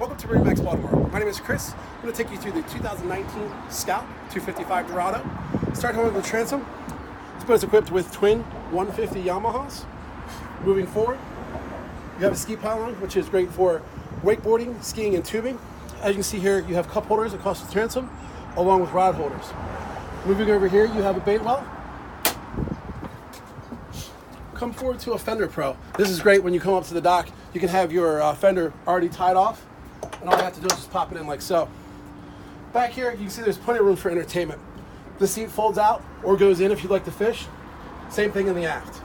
Welcome to MarineMax Baltimore. My name is Chris. I'm going to take you through the 2019 Scout 255 Dorado. Start home with the transom. This boat is equipped with twin 150 Yamahas. Moving forward, you have a ski pylon, which is great for wakeboarding, skiing, and tubing. As you can see here, you have cup holders across the transom, along with rod holders. Moving over here, you have a bait well. Come forward to a fender pro. This is great when you come up to the dock. You can have your fender already tied off, and all you have to do is just pop it in like so. Back here, you can see there's plenty of room for entertainment. The seat folds out or goes in if you'd like to fish. Same thing in the aft.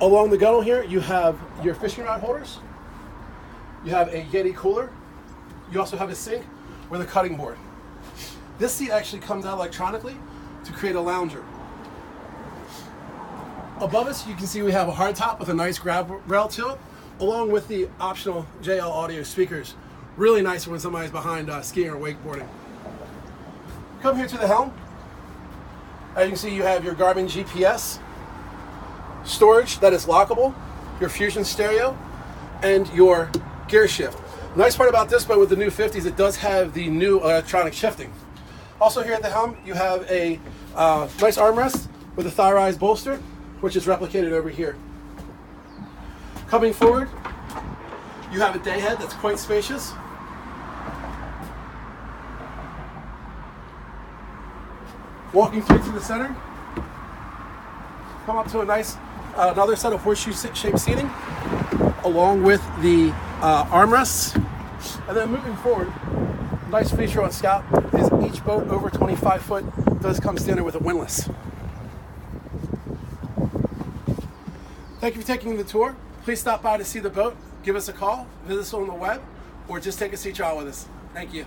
Along the gunnel here, you have your fishing rod holders. You have a Yeti cooler. You also have a sink with a cutting board. This seat actually comes out electronically to create a lounger. Above us, you can see we have a hardtop with a nice grab rail to it, along with the optional JL audio speakers. Really nice when somebody's behind skiing or wakeboarding. Come here to the helm. As you can see, you have your Garmin GPS, storage that is lockable, your Fusion stereo, and your gear shift. The nice part about this boat with the new 50s, it does have the new electronic shifting. Also here at the helm, you have a nice armrest with a thigh-rise bolster, which is replicated over here. Coming forward, you have a day head that's quite spacious. Walking through to the center, come up to a nice, another set of horseshoe-shaped seating, along with the armrests. And then moving forward, nice feature on Scout is each boat over 25 foot does come standard with a windlass. Thank you for taking the tour. Please stop by to see the boat, give us a call, visit us on the web, or just take a sea trial with us. Thank you.